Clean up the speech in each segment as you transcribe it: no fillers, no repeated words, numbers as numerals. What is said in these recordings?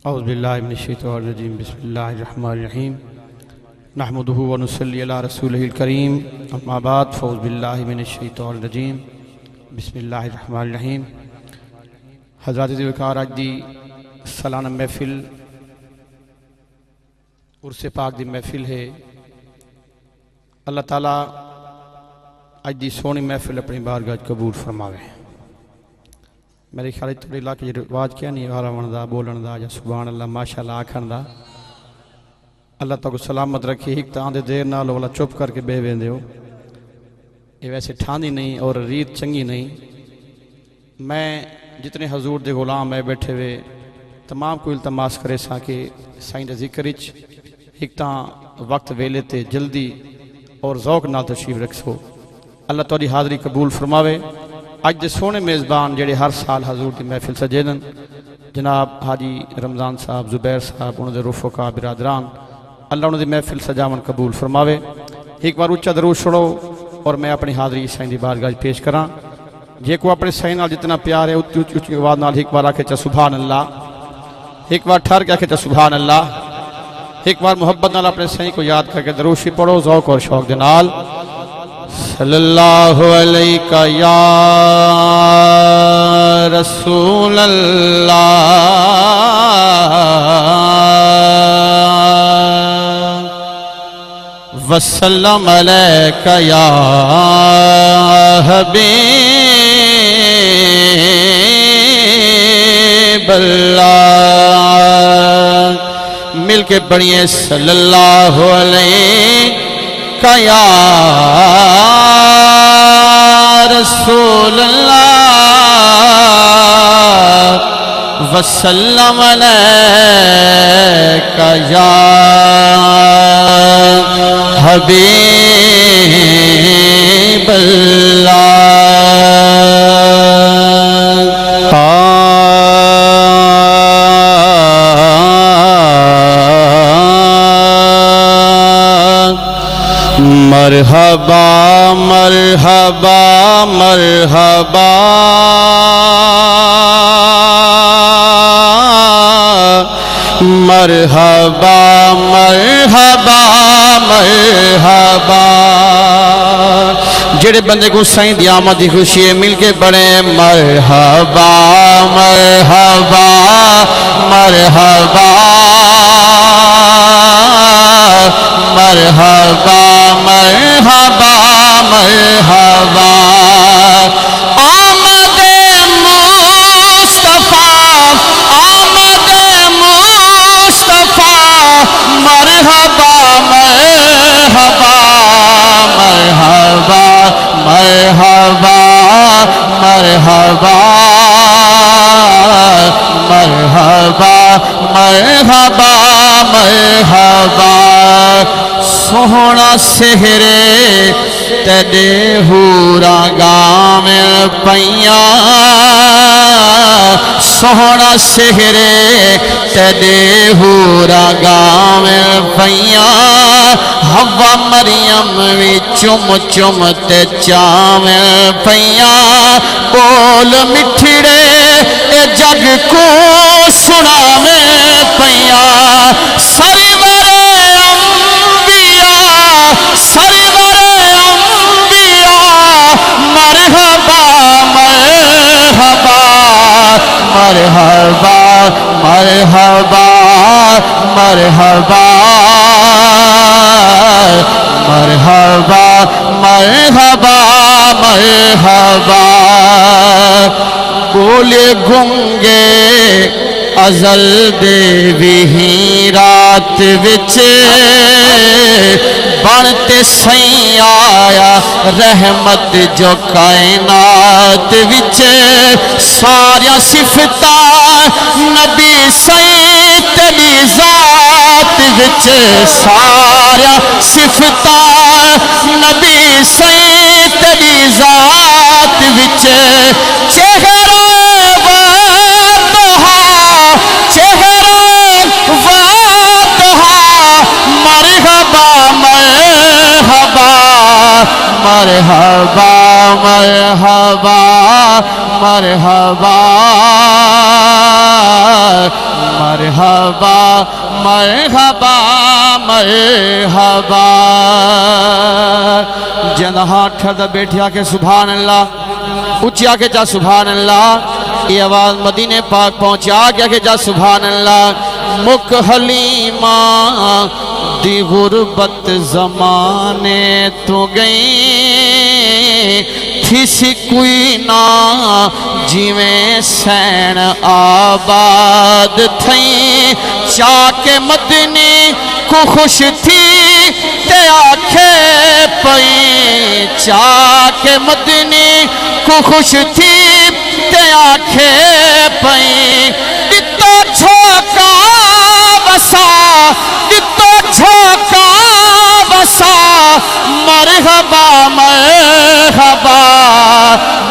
اعوذ باللہ من الشیطان الرجیم بسم اللہ الرحمن الرحیم نحمدہ ونصلی علی رسولہ الکریم اما بعد فاعوذ باللہ من الشیطان الرجیم بسم اللہ الرحمن الرحیم۔ حضرات ذوالوقار آج دی سالانہ محفل عرس پاک دی محفل ہے۔ اللہ تعالیٰ آج دی سونی محفل اپنی بارگاہ قبول فرماوے۔ میرے خیال تھوڑے علاقے رواج کیا نہیں آرامن دا بولن دا یا سبحان اللہ ماشاءاللہ آکھن دا۔ اللہ تعالیٰ کو سلامت رکھے۔ ایک تو آندھے دیر نال والا چپ کر کے بے ویندے ہو، یہ ویسے ٹھاندی نہیں اور ریت چنگی نہیں۔ میں جتنے حضور دے غلام ہے بیٹھے ہوئے تمام کو التماس کرے سا کہ سائیں دا ذکر اچ ایک تا وقت ویلے تے جلدی اور ذوق نال تشریف رکھو۔ اللہ تعالی حاضری قبول فرماوے۔ آج دے سونے میزبان جڑے ہر سال حضور دی محفل سجیدن جناب حاجی رمضان صاحب، زبیر صاحب، انہوں دے رفقا برادران، اللہ انہوں دی محفل سجاون قبول فرماوے۔ ایک بار اچھا درود چھوڑو اور میں اپنی حاضری سائیں دی بارگاہ پیش کراں۔ جے کو اپنے سائیں نال جتنا پیار ہے اچھی آواز نال ایک بار آکھے چا سبحان اللہ، ایک بار ٹھہر کے آکھے چا سبحان اللہ، ایک بار محبت نال اپنے سائیں کو یاد کر کے درود پڑھو ذوق اور شوق دے نال۔ صلی اللہ علیہ یا رسول اللہ وسلم علیہ یا حبیب اللہ۔ مل کے پڑھئے صلی اللہ علیہ یا رسول اللہ وسلم علیک یا حبیب اللہ۔ مرحبا مرحبا مرحبا مرحبا مرحبا مرحبا۔ جڑے بندے کو سائیں دی آمد دی خوشی ہے مل کے بڑے مرحبا مرحبا مرحبا مرحبا مرحبا مرحبا۔ آمد مصطفیٰ آمد مصطفیٰ مرحبا مرحبا مرحبا مرحبا مرحبا مرحبا مرحبا مرحبا۔ سوہنا سہرے تیڈے ہورا گامل پیاں، سوہنا سہرے تیڈے ہورا گامل پیاں، ہوا مریم وی چم چم تے چامل پیاں، بول مٹھڑے اے جگ کو سنا میں پیاں، سرور سرور انبیاء مرحبا مرحبا مرحبا مرحبا مرحبا مرحبا مرحبا مرحبا۔ بولے گنگے ازل دے بھی رات وچے بنتے سائیں آیا رحمت جو کائنات وچے، ساریا صفتہ نبی سائیں تیری ذات وچے، ساریا صفتہ نبی سائیں تیری ذات وچے، چہرہ مرحبا مرحبا مرحبا مرحبا مرحبا مرحبا جنہاں ٹھڑ بیٹھیا کے سبحان اللہ اچھا کے جا سبحان اللہ یہ آواز مدینے پاک پہنچا گیا کہ جا سبحان اللہ مک حلیمہ دی غربت زمانے تو گئی تھی سی کوئی نہ جیویں سین آباد تھیں چاک مدنی کو خوش تھی تے آنکھے پئیں چاک مدنی کو خوش تھی تے آنکھے پئیں دتو جھوکا وسا دتو جھوکا وسا مرحبا مرحبا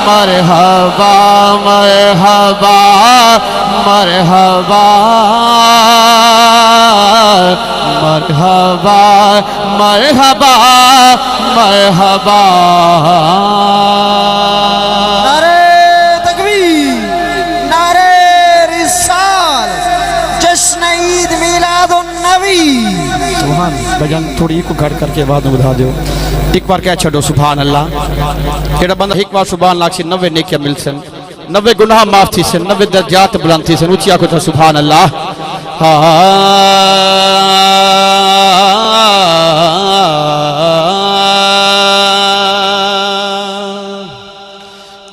مرحبا مرحبا مرحبا مرحبا مرحبا مرحبا نعرہ تکبیر نعرہ رسال جشن عید میلاد النبی بجن تھوڑی کو گھڑ کر کے بعد میں بتا دیو ایک بار کہہ چھڑو سبحان اللہ کیڑا بندہ ایک بار سبحان اللہ سے 90 نیکیاں مل سن 90 گناہ معاف تھی سن 90 درجات بلند تھی سن اونچی آکھو تو سبحان اللہ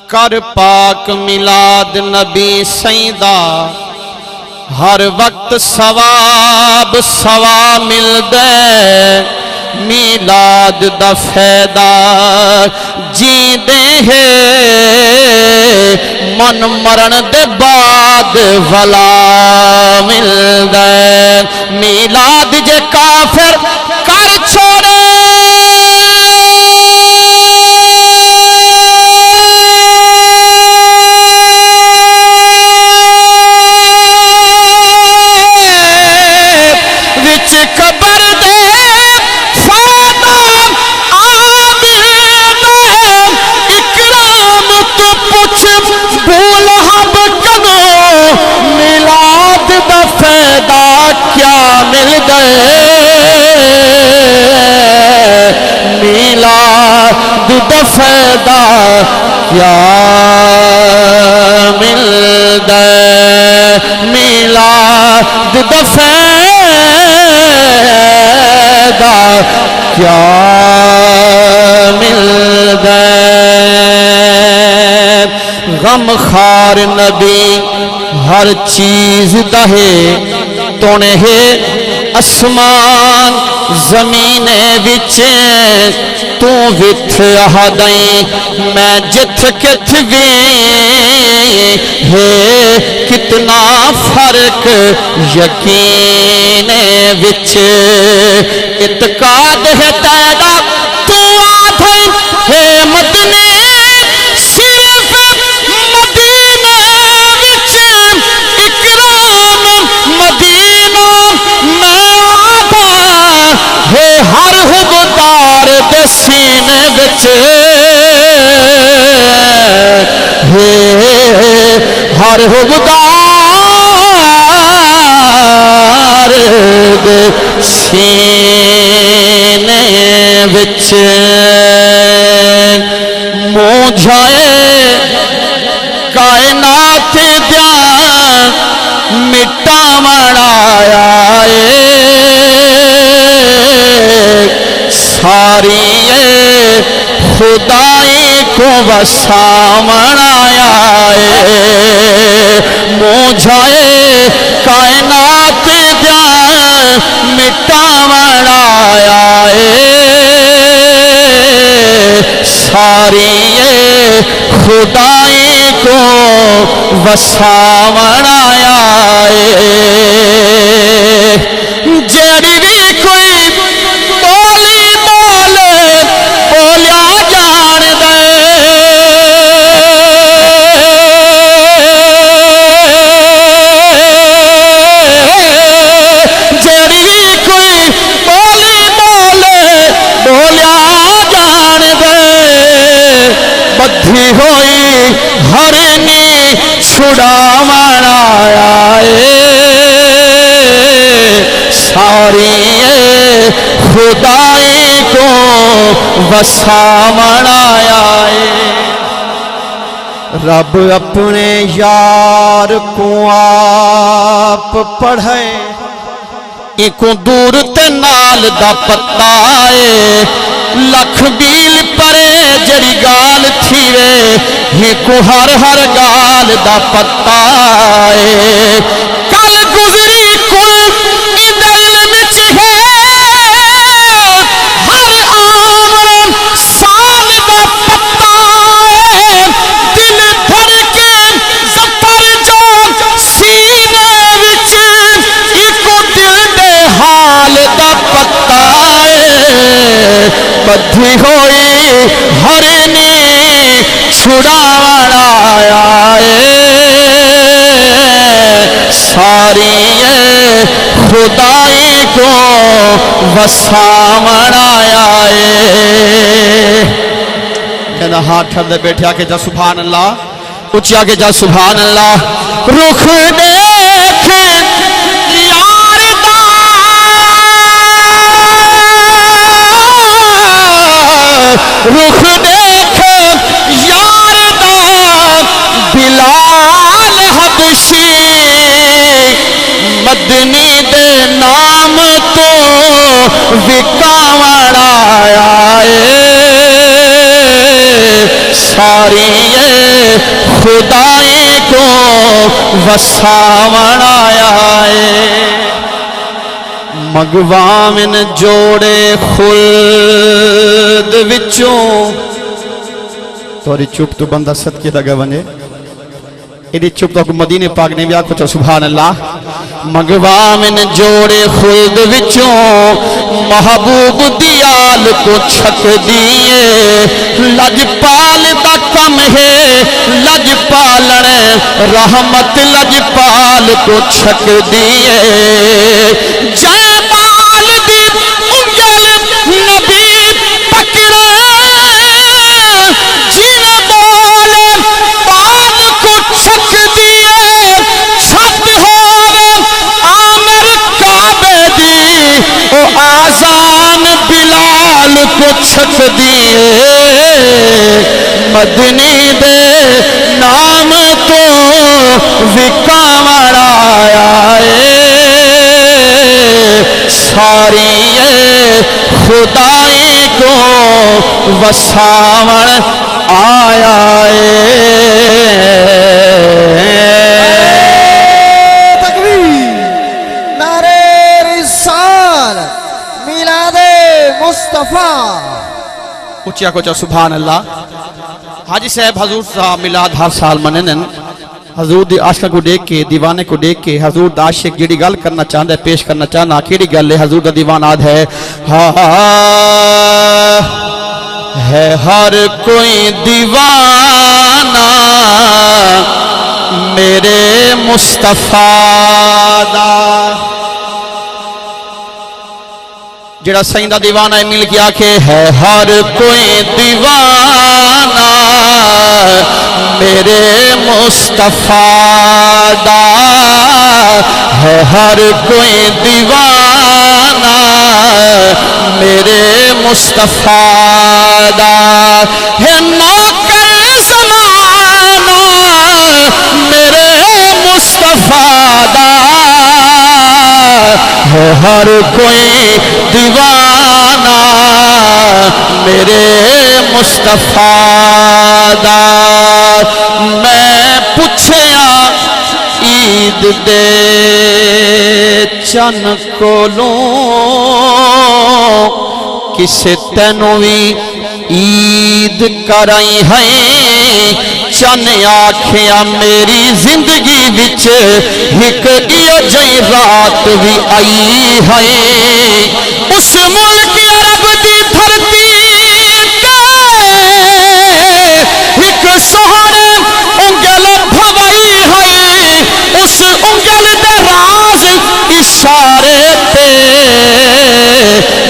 کر پاک میلاد نبی سیدہ ہر وقت ثواب سوا مل دے میلاد دا فیدہ جی دے ہے من مرن دے بعد ولا مل دے میلاد جے کافر کر چھوڑے فیدہ کیا مل دے میلاد دا فیدہ کیا مل دے غم خار نبی ہر چیز دہے تونے ہے اسمان زمین بچے تو وتھ آہدائیں میں جتھ کتھ بھی ہے کتنا فرق یقین وچ اتقاد ہے تیرا تو آدھیں ہے مدنی صرف مدینہ وچ اکرام مدینہ میں آدھا ہے ہر حبدار دے سینے وچ ہے ہر حبدار دے سینے وچ موجھائے کائنات دیا مٹا مڑایا ساری خدائی کو وسامنایا موجھائے کائنات دیا مٹا مڑایا ساری خدائی کو وسامنایا جڑی بھی کوئی بولی بولے بولیا جان دے جڑی بھی کوئی بولی بولے بولیا جان دے بدھی ہوئی ہرنی چھڑا مڑایا خدائی کو وسامن آیا ہے رب اپنے یار کو آپ پڑھے ایک دور تے نال دا پتا ہے لکھ بیل پرے جڑی گال تھیوے ایک ہر ہر گال دا پتا ہے کل گزری کل ادل وچ ہے ہر آمن سال دا پتا ہے دل بھر کے زفر جو سینے وچ ایک دل دے حال دا پتا ہے بدھی ہوئی ہرنی چھڑاوڑ آیا ہے ساری خدائی کو وسامن آیا ہے کہنا ہاتھ ٹھر دے بیٹھے آکے جا سبحان اللہ اچھی آکے جا سبحان اللہ رخ دیکھ یار دا رخ دیکھ یار دا بلال حبشی مدنی دے نام تو وکاوڑ آیا ہے ساری خدائی کو وسامن آیا ہے مگوامن جوڑے خلد وچوں توری چپ تو بندہ صدقے لگا بنے ایڈی چپ تو مدینے پاک نے بھی آکھو تو سبحان اللہ مگوامن جوڑے خلد وچوں محبوب دیال کو چھک دیئے لج پال دا کم ہے لج پالن رحمت لج پال کو چھک دیئے جائے بال دی انگل نبی پکڑے جن بول بال کو چھک دیئے چھت ہوئے آمر کعبے دی او آزان بلال کو چھک دیئے مدنی دے نام تو وکاوڑ آیا ہے ساری خدائی کو وسامن آیا تکبیر نعرہ رسالت میلاد مصطفیٰ اچھا کچھا سبحان اللہ حاجی صاحب حضور صاحب میلاد ہر سال مننن حضور دی عاشق کو دیکھ کے دیوانے کو دیکھ کے حضور دا عاشق جڑی گل کرنا چاہتا ہے پیش کرنا چاہنا کیڑی گل ہے حضور دا دیوان آد ہے ہر کوئی دیوانہ میرے مصطفیٰ دا جڑا سائیں دا دیوانہ ہے مل گیا کہ ہے ہر کوئی دیوانہ میرے مصطفیٰ دا ہے ہر کوئی دیوانہ میرے مصطفیٰ دا ہے نوکر زمانہ میرے مصطفیٰ دا ہے ہر کوئی دیوانہ میرے مصطفیٰ دا میں پوچھیا عید دے چن کولوں کسے تینوی عید کرائی ہے چن آکھیا میری زندگی وچ ایک ایو جئی رات بھی آئی ہے اس ملک عرب دی دھرتی ایک سہرے انگل بھوائی ہے اس انگل دے راز اشارے تے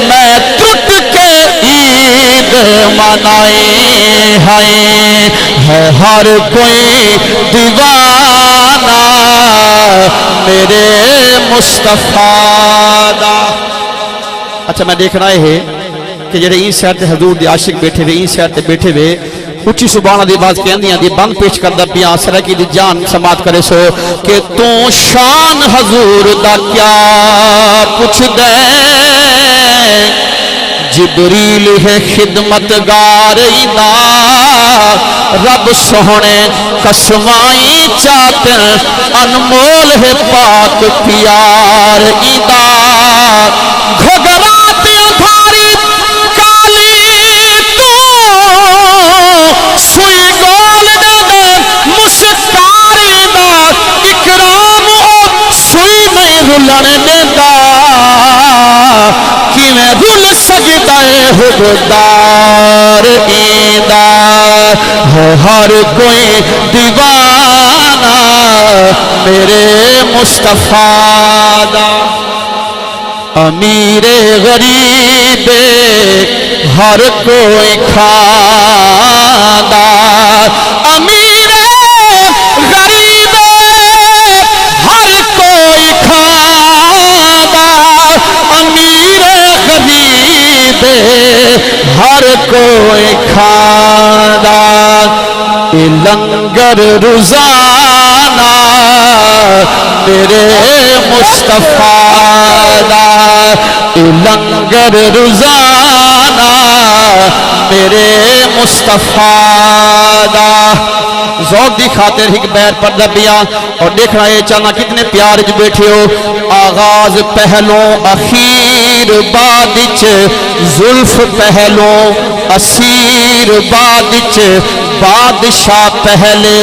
میں ٹوٹ کے عید منائی ہے ہر کوئی دیوانہ میرے مصطفیٰ دا اچھا میں دیکھ رہا ہے کہ جڑے این سائڈ تے حضور دی عاشق بیٹھے ہوئے این سائڈ تے بیٹھے ہوئے اچھی سبحان دی آواز کہندیاں دی بند پیش کردا پیاں سرکی دی جان سماعت کرے سو کہ تو شان حضور دا کیا پوچھ دے جبریل ہے خدمتگار دا رب سونے قسمائی چاہتے انمول ہے پاک پیار دا گھگرات ادھاری کالی تو سوئی گول دے مسکاری دا اکرام سوئی میں رلن دا کہ میں رل سکتا ہے حقدار ایدہ ہو ہر کوئی دیوانہ میرے مصطفیٰ دا امیر غریب ہر کوئی کھادا امیر غریب ہر کوئی کھادا امیر غریب ہر کوئی کھادا لنگر روزانہ میرے مصطفیٰ دا لنگر روزانہ میرے مصطفیٰ دا ذوق دی خاطر ایک بیر پردہ پیا اور دیکھ رہا ہے چانا کتنے پیار جو بیٹھے ہو آغاز پہلوں اخیر بادچ زلف پہلوں اسیر بادچ بادشاہ پہلے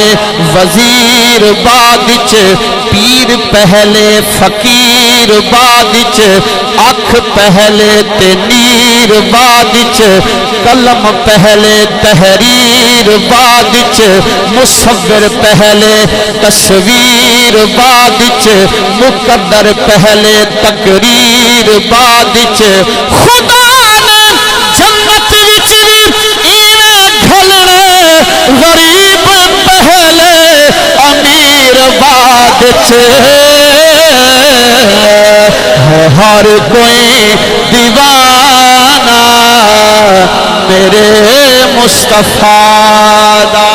وزیر بادچ پیر پہلے فقیر بادچ اکھ پہلے تنیر بادچ قلم پہلے تحریر بادچ مصور پہلے تصویر بادچ مقدر پہلے تقریر بادچ خدا نے جنت وچ گھلنے غریب پہلے امیر بادچ ہر کوئی دیوانہ میرے مصطفیٰ دا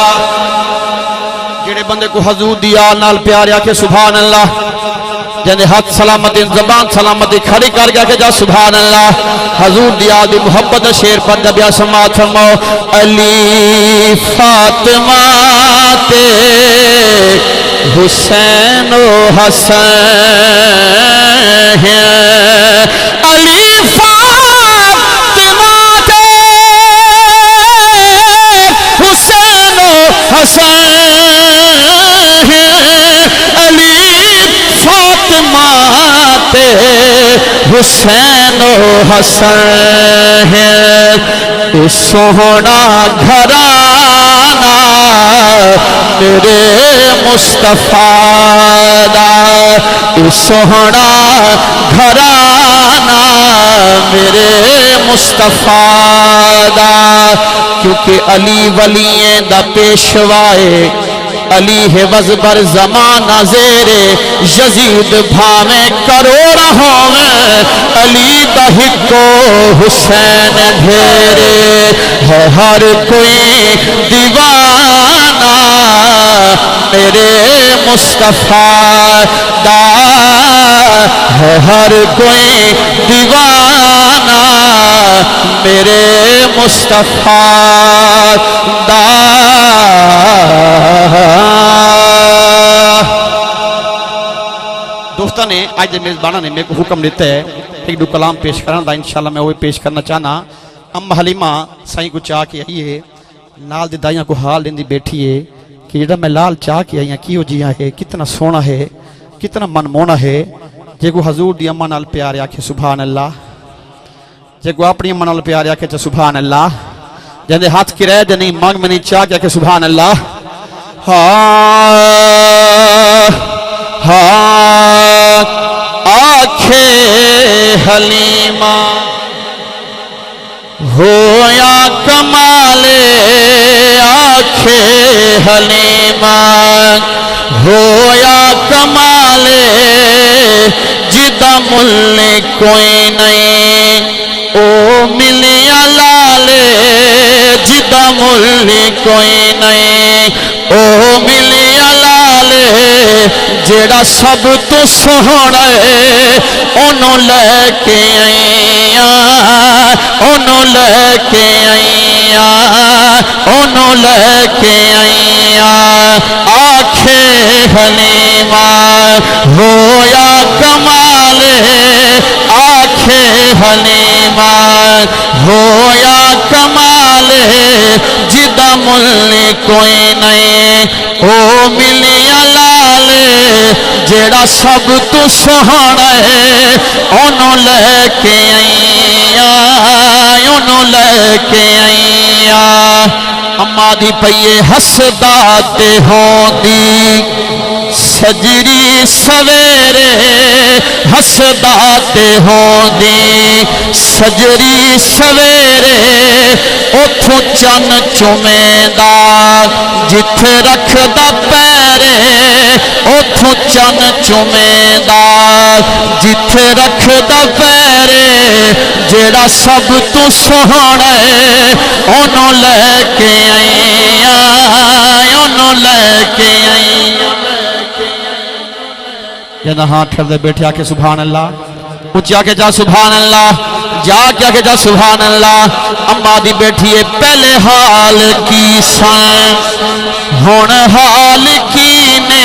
جڑے بندے کو حضور دی آل نال پیار آکے سبحان اللہ جنہیں ہاتھ سلامتی زبان سلامتی کھڑی کر گیا کہ جا سبحان اللہ حضور دی آل دی محبت شیر پر دبیا سماعت فرماؤ علی فاطمہ تے حسین و حسن علی فاطمہ تے حسین و حسن علی فاطمہ تے حسین و حسن سوہنا گھرانہ میرے مصطفیٰ دا سوہنا گھرانہ میرے مصطفیٰ دا کیونکہ علی ولی دا پیشوائے علی ہے وزبر زمانہ زیرے یزید بھامیں کروڑا ہوئے علی دہکو حسین ڈھیرے ہے ہر کوئی دیوانہ میرے مصطفیٰ دا ہے ہر کوئی دیوانہ میرے مصطفیٰ دا دوستہ نے آج میزبانہ نے میرے کو حکم دیتا ہے ایک دو کلام پیش کرنا تھا انشاءاللہ میں وہ پیش کرنا چاہنا ام حلیمہ سائیں کو چاہ کے آئیے نال دی دائیاں کو حال دن دی بیٹھی ہے کہ جدہ میں لال چاہ کے آئیاں کیوں جیاں ہے کتنا سونا ہے کتنا منمونا ہے جے کو حضور دی امہ نال پیارے آکھے سبحان اللہ جے کو اپنی امہ نال پیارے آکھے سبحان اللہ جندے ہاتھ کی رہ دے نہیں مانگ میں نہیں چاہ کے آکھے سبحان اللہ آنکھے حلیمہ ہویا کمالے آنکھے حلیمہ ہویا کمالے جدہ ملنے کوئی نہیں ملیا لالے جدا مل کوئی نہیں، او ملیا لالے جیڑا سب تو سوہنا ہے، انہوں لے کے آئیاں، انہوں لے کے آئیاں، انہوں لے کے آئیاں، آنکھیں حلیمہ ہویا کمال، آنکھیں حلیمہ ہویا کمال، جدا مل کوئی نہیں، او ملیا لالے جیڑا سب تو سوہنا ہے، انہوں لے کے آئیاں، انہوں لے کے آئیاں، اما دی پئیے ہسداتے ہوں دی سجری سویرے، ہسداتے ہوں دی سجری سویرے، اتھو چن چمیندہ جتھے رکھ دا پیرے، اتھو چن چمیندہ جتھے رکھ دا پیرے، جیڑا سب تو سوہنا ہے، انہوں لے کے آئیاں، انہوں لے کے آئیاں، جنہ ہاتھ ٹھر دے بیٹھے آکے سبحان اللہ، اچھ آکے جا سبحان اللہ، جا کے آکے جا سبحان اللہ، اماں دی بیٹھیے پہلے حال کی سائیں، ہون حال کی نے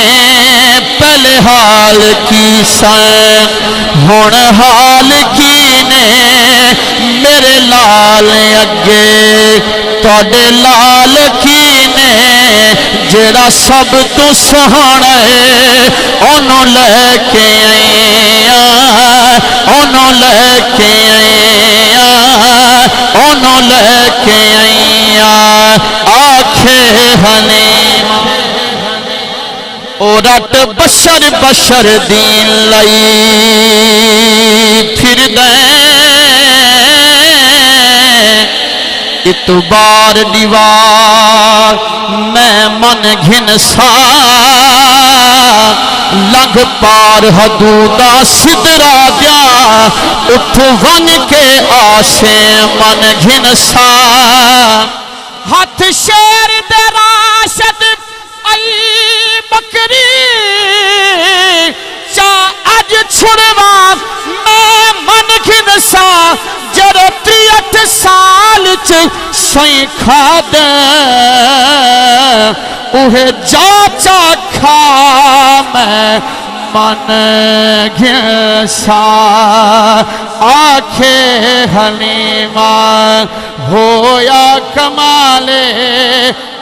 پہلے حال کی سائیں، ہون حال کی نے میرے لال اگے، توڑے لال کی نے جیڑا سب تو سوہنا ہے، انہوں لے کے آئیاں، انہوں لے کے آئیاں، انہوں لے کے آئیاں، آنکھیں حلیمہ او رٹ بشر بشر دین لئی پھر دیں، اتبار دیوار میں من گھن سا، لنگ پار حدودہ صدرہ دیا، اٹھ ون کے آسے من گھن سا، ہاتھ شیر دے راشد ای بکری، چا اج چھڑوا میں من گھن سا، جرے 63 سال سوئی کھا دیں، اوہ جا چا کھا میں من گھنسا، آنکھیں حلیمہ ہویا کمالے،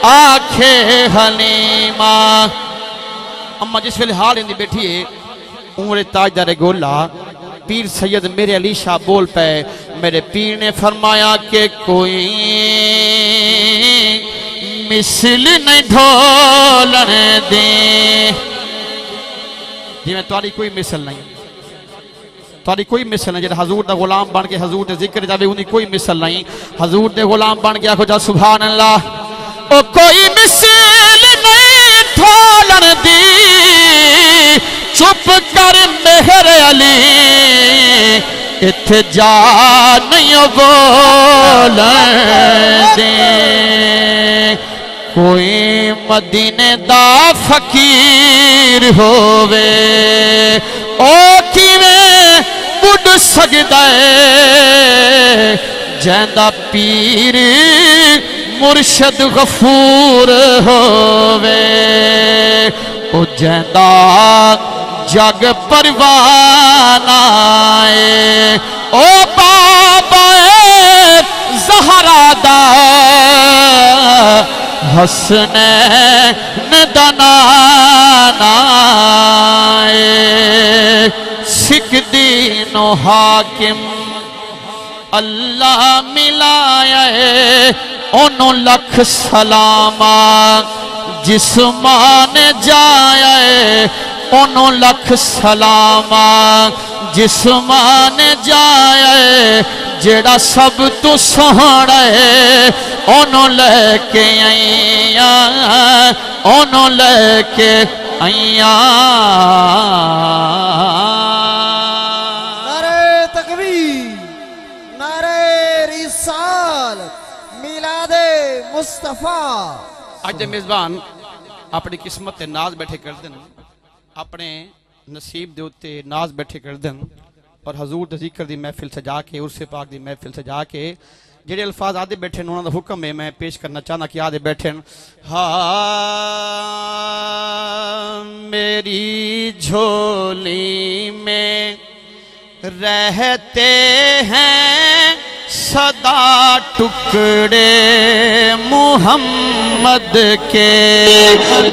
آنکھیں حلیمہ، اماں جس ویلے حال اندی بیٹھی ہے، عمر تاجدار گولہ پیر سید میرے علی شاہ بول پہ، میرے پیر نے فرمایا کہ کوئی مثل نہیں ڈھولن دیں، جی میں تمہاری کوئی مثل نہیں، تمہاری کوئی مثل نہیں، جیسے حضور دا غلام بن کے حضور دے ذکر جاوے انہی کوئی مثل نہیں، حضور دے غلام بن کے آکھو جا سبحان اللہ، او کوئی مثل نہیں ڈھولن دی، چپ کر مہر علی، اتھے جا نہیں بولن دیں، کوئی مدینے دا فقیر ہووے، او کیویں بڑھ سکدا ہے، جیندہ پیر مرشد غفور ہووے، او جیندہ جگ پروانہ ہے، او بابا زہرا دا حسنین دنانا ہے، سکھ دین و حاکم اللہ ملایا ہے، انہوں لکھ سلامہ جسمان جایا ہے، انہوں لکھ سلامہ جسمان جایا ہے، جیڑا سب تو سوہنا ہے، انہوں لے کے آئیاں، انہوں لے کے آئیاں، نعرہ تکبیر، نعرہ مصطفیٰ اج دے میزبان اپنی قسمت تے ناز بیٹھے کر دن، اپنے نصیب دے اتے ناز بیٹھے کر دن، اور حضور دے ذکر دی محفل سجا کے، عرس پاک دی محفل سجا کے جڑے الفاظ آدھے بیٹھے انہوں دا حکم ہے میں پیش کرنا چاہنا کہ آدھے بیٹھے ہاں میری جھولی میں رہتے ہیں صدا ٹکڑے محمد کے،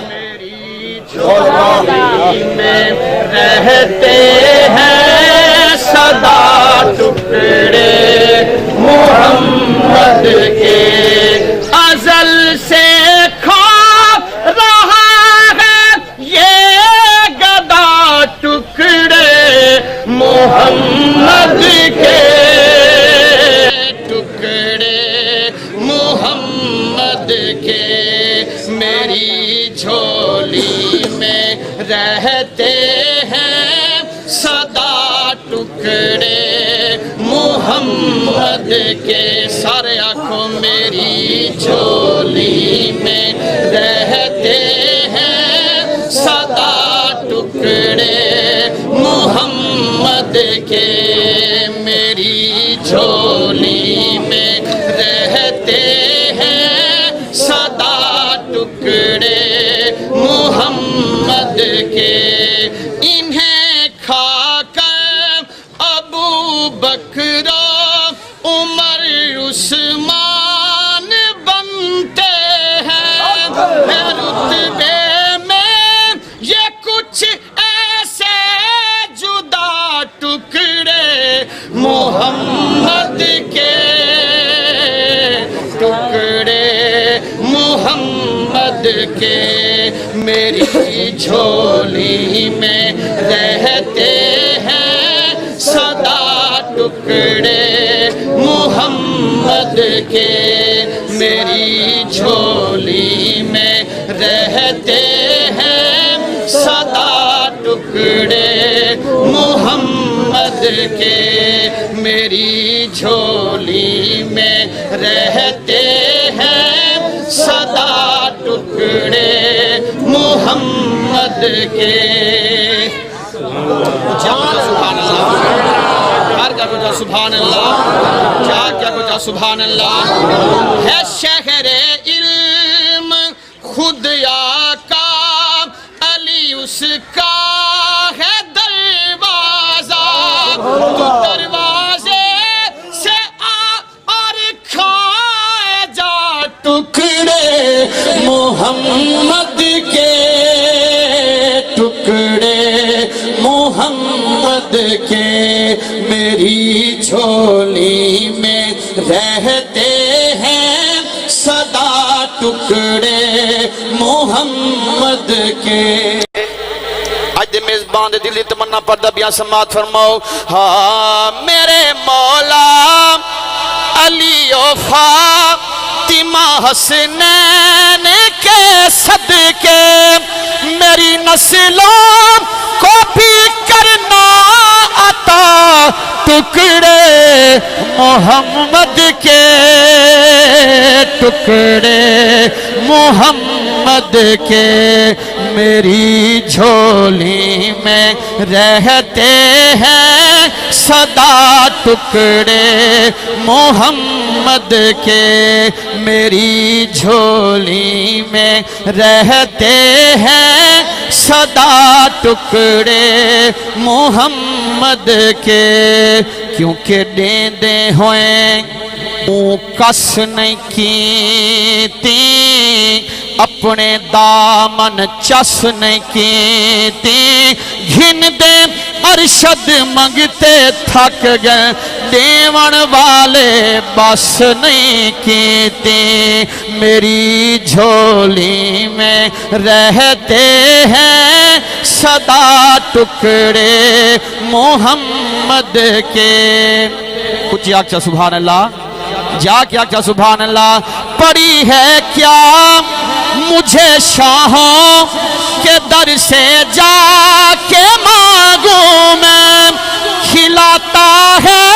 میری جھولی میں رہتے ہیں صدا ٹکڑے محمد کے، ازل سے کھا رہا ہے یہ گدا ٹکڑے محمد کے، ٹکڑے محمد کے، میری جھولی میں رہتے ہیں صدا ٹکڑے محمد کے، سارے آنکھوں میری جھولی میں رہتے ہیں صدا ٹکڑے محمد کے، میری جھولی میں رہتے ہیں صدا ٹکڑے محمد کے، انہیں کھا کر ابو بکر عمر عثمان بنتے ہیں، رتبے میں یہ کچھ ایسے جدا ٹکڑے محمد کے، ٹکڑے محمد کے، میری جھولی میں رہتے ہیں صدا ٹکڑے محمد کے، میری جھولی میں رہتے ہیں صدا ٹکڑے محمد کے، میری جھولی میں رہتے ہیں صدا ٹکڑے محمد کے، سبحان اللہ، ہر کیا کچھ سبحان اللہ، کیا کچھ سبحان اللہ، ہے شہر علم خود آقا علی اس کا ہے دروازہ، تو دروازے سے آ اور کھائے جا ٹکڑے محمد کے، ٹکڑے محمد کے، میری جھولی میں رہتے ہیں صدا ٹکڑے محمد کے، آج دے میزبان دے دلی تمنا پردہ بیان سماعت فرماؤ، ہاں میرے مولا علی و فاطمہ حسنین کے صدقے میری نسلوں کو بھی کرنا عطا ٹکڑے محمد کے، ٹکڑے محمد کے، میری جھولی میں رہتے ہیں صدا ٹکڑے محمد کے، میری جھولی میں رہتے ہیں صدا ٹکڑے محمد کے، کیونکہ دیندے ہوئے کس نہیں کیتی اپنے دامن چس نہیں کیتی، گھن دے ارشد منگتے تھک گئے دیون والے بس نہیں کیتی، میری جھولی میں رہتے ہیں صدا ٹکڑے محمد کے، کچھ آکھا سبحان اللہ، جا کیا کیا سبحان اللہ، پڑی ہے کیا مجھے شاہوں کے در سے جا کے مانگوں میں، کھلاتا ہے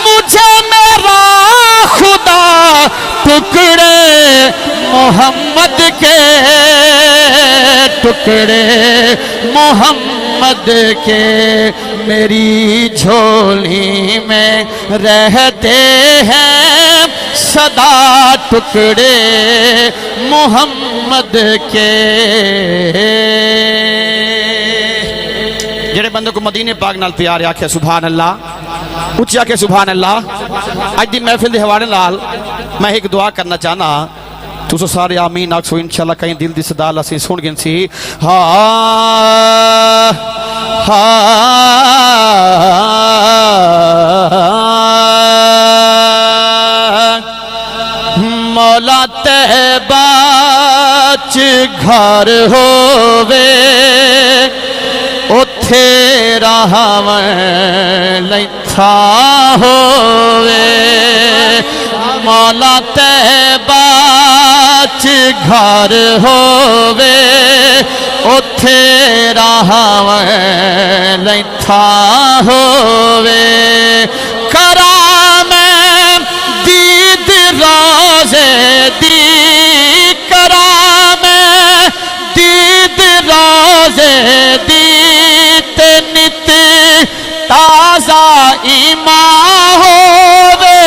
مجھے میرا خدا ٹکڑے محمد کے ٹکڑے محمد کے میری جھولی میں رہتے ہیں صدا ٹکڑے محمد کے جڑے بندے کو مدینے پاک نال پیار آکھے سبحان اللہ اچھی آکھے سبحان اللہ آج دی محفل دے حوالے نال میں ایک دعا کرنا چاہنا تو سارے آمین آکسو انشاءاللہ کہیں دل دی صدا اللہ سے سن گن سی مولا طیبہ چ گھر ہووے اتھے رہاویں لیتھا ہووے مولا طیبہ چ گھر ہووے اتھے رہاویں لیتھا ہووے کرام دید روزے دی کرام دید روزے دی نت تازہ ایمان ہووے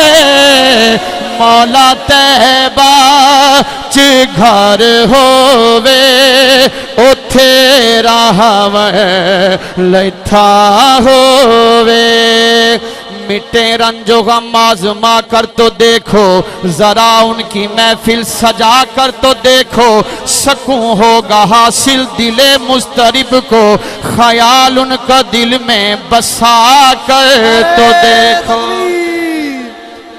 مولا طیبہ چ گھر ہووے اتھے رہاویں لیتھا ہووے مٹے رنج و غم آزما کر تو دیکھو ذرا ان کی محفل سجا کر تو دیکھو سکون ہوگا حاصل دل مضطرب کو خیال ان کا دل میں بسا کر تو دیکھو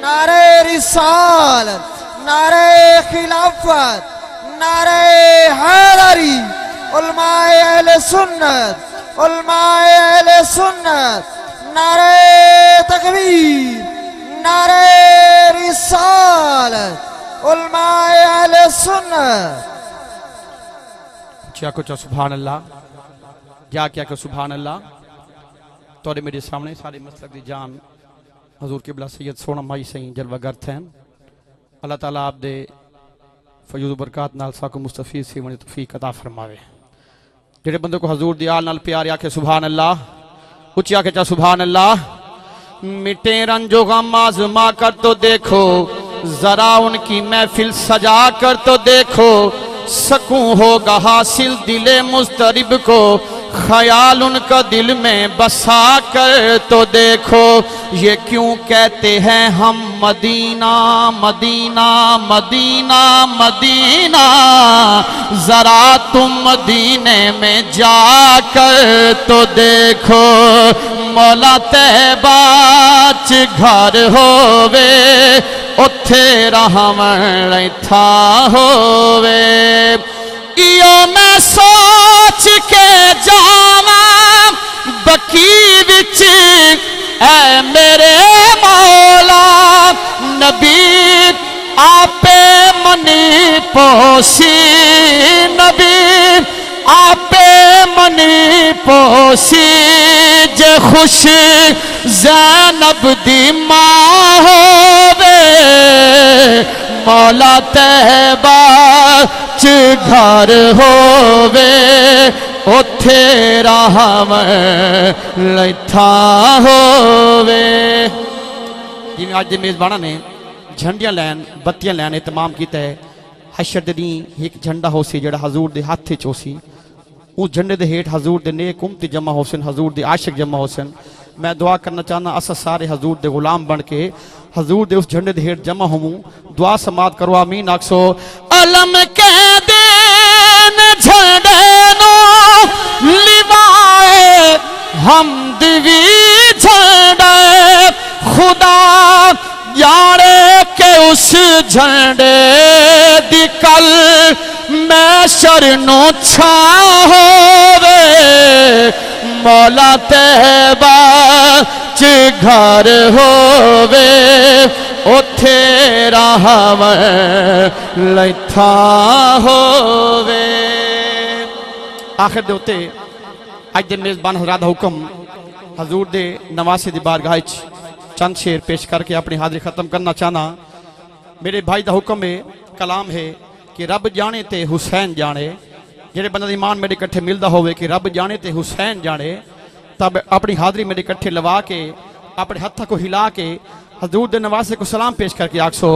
نعرہ رسالت نعرہ خلافت نعرہ حیدری علماء اہل سنت علماء اہل سنت نعرہ تکبیر نعرہ رسالت علماء اہل سنت کیا کچھ سبحان اللہ کیا کہ سبحان اللہ توڑے میرے سامنے سارے مسلک دی جان حضور قبلہ سید سونا مائی سہیں جلوہ گر تھین اللہ تعالیٰ آپ دے فیض و برکات نال ساکو مستفید سے منی توفیق عطا فرماوے جڑے بندے کو حضور دی آل نال پیار آکے سبحان اللہ اچھی آکے چاہ سبحان اللہ مٹے رنج و غم آزما کر تو دیکھو ذرا ان کی محفل سجا کر تو دیکھو سکون ہوگا حاصل دل مضطرب کو خیال ان کا دل میں بسا کر تو دیکھو یہ کیوں کہتے ہیں ہم مدینہ مدینہ مدینہ مدینہ ذرا تم مدینے میں جا کر تو دیکھو مولا طیبہ چ گھر ہووے اتھے رہاویں لیتھا ہووے ایو میں سوچ کے جاواں بکی وچ اے میرے مولا نبی آپے منی پوسی نبی آپے منی پوسی جے خوش زینب دی ماں ہووے مولا طیبہ چ گھر ہووے اتھے رہاویں لیتھا ہووے جنہیں آج دے میزبانہ نے جھنڈیاں لین بتیاں لین اہتمام کیتا ہے حشر دے دیں ایک جھنڈا ہو سی جڑا حضور دے ہاتھ چو سی اس جھنڈے دے ہیٹ حضور دے نیک امتی جمع ہو سن حضور دے عاشق جمع ہو سن میں دعا کرنا چاہنا اسا سارے حضور دے غلام بن کے حضور دے اس جھنڈے دے ہیٹ جمع ہوں دعا سماعت کرو آمین آکسو علم کے دین جھنڈے نو لیوائے حمد وی جھنڈے خدا یارے کہ اس جھنڈے دی کل میں شرنو چھا ہووے مولا طیبہ چ گھر ہووے اتھے رہاویں لیتھا ہووے آخر دے ہوتے آج دے میزبان حضرات حکم حضور دے نواسی دی بارگاہ چند شیر پیش کر کے اپنی حاضری ختم کرنا چاہنا میرے بھائی دا حکم ہے کلام ہے کہ رب جانے تے حسین جانے جڑے بندہ ایمان میرے کٹھے ملدا ہوئے کہ رب جانے تے حسین جانے تب اپنی حاضری میرے کٹھے لوا کے اپنے ہتھا کو ہلا کے حضور دے نواسے کو سلام پیش کر کے آکسو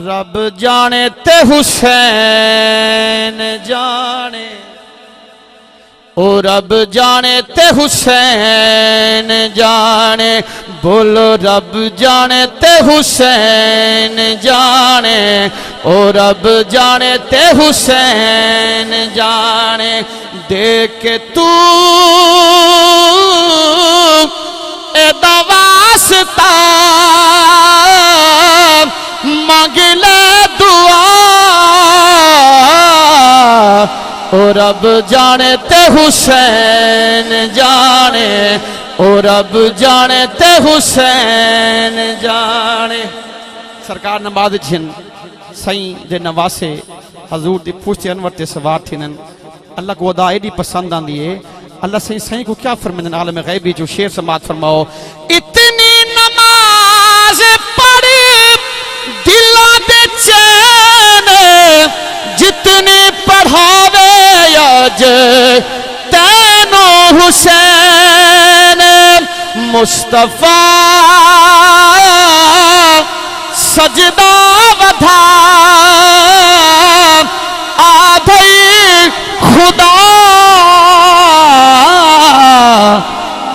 رب جانے تے حسین جانے او رب جانے تے حسین جانے بولو رب جانے تے حسین جانے او رب جانے تے حسین جانے دیکھ کے تو اے دا واسطہ مانگ لے دعا او رب جانے تے حسین جانے او رب جانے تے حسین جانے سرکار نماز جن سائیں دے نواسے حضور دی پوچھتے انور تے سوار تھینن اللہ کو ادا ایڈی پسند آن دیئے اللہ سائیں کو کیا فرمائن عالم غیبی جو شیر سماعت فرماؤ اتنی نماز پڑھی دلوں دے چین جتنی پڑھاوے آج تینو حسین مصطفیٰ سجدہ ودھا آدھائی خدا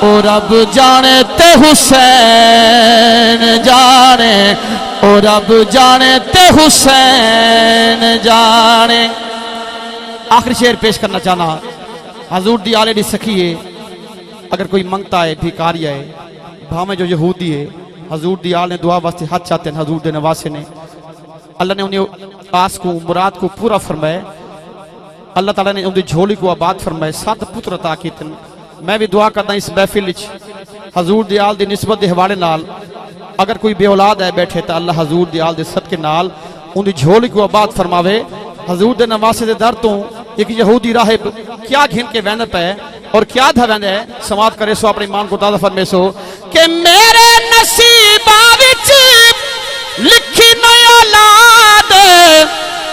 او رب جانے تے حسین جانے او رب جانے تے حسین جانے آخری شعر پیش کرنا چاہنا حضور دی آلے دی سکھیے اگر کوئی منگتا ہے بھیکاری ہے بھامے جو یہودی ہے حضور دی آل نے دعا واسطے ہاتھ چاہتے ہیں حضور دے نواسے نے اللہ نے انہیں آس کو مراد کو پورا فرمائے اللہ تعالیٰ نے انہیں جھولی کو آباد فرمائے 7 پتر عطا کیتے میں بھی دعا کرتا ہوں اس محفل وچ حضور دی آل دی نسبت دے حوالے نال اگر کوئی بے اولاد ہے بیٹھے تو اللہ حضور دی آل دے صدقے نال انہیں جھولی کو آباد فرماوے حضور دے نواسے دے در تو ایک یہودی راہب کیا گھن کے ویندہ پہ اور کیا دھا ویندہ ہے سماعت کرے سو اپنے ایمان کو تازہ فرمے سو کہ میرے نصیبہ وچ لکھی نئی اولاد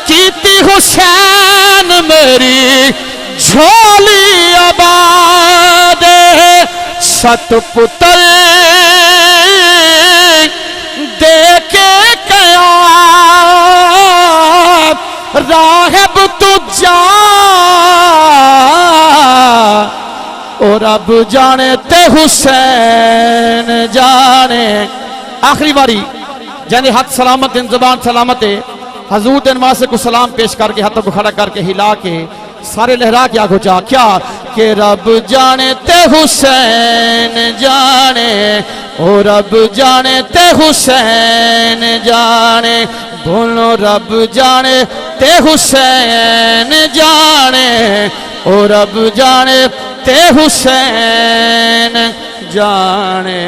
کیتی حسین میری جھولی آباد 7 پتر دے کے قیام راہب تو جا او رب جانے تے حسین جانے آخری باری جانے ہاتھ سلامت ہیں زبان سلامت ہے حضور دے نواسے کو سلام پیش کر کے ہاتھوں کو کھڑا کر کے ہلا کے سارے لہرا کیا گھچا کیا کہ رب جانے تے حسین جانے او رب جانے تے حسین جانے بولو رب جانے تے حسین جانے او رب جانے تے حسین جانے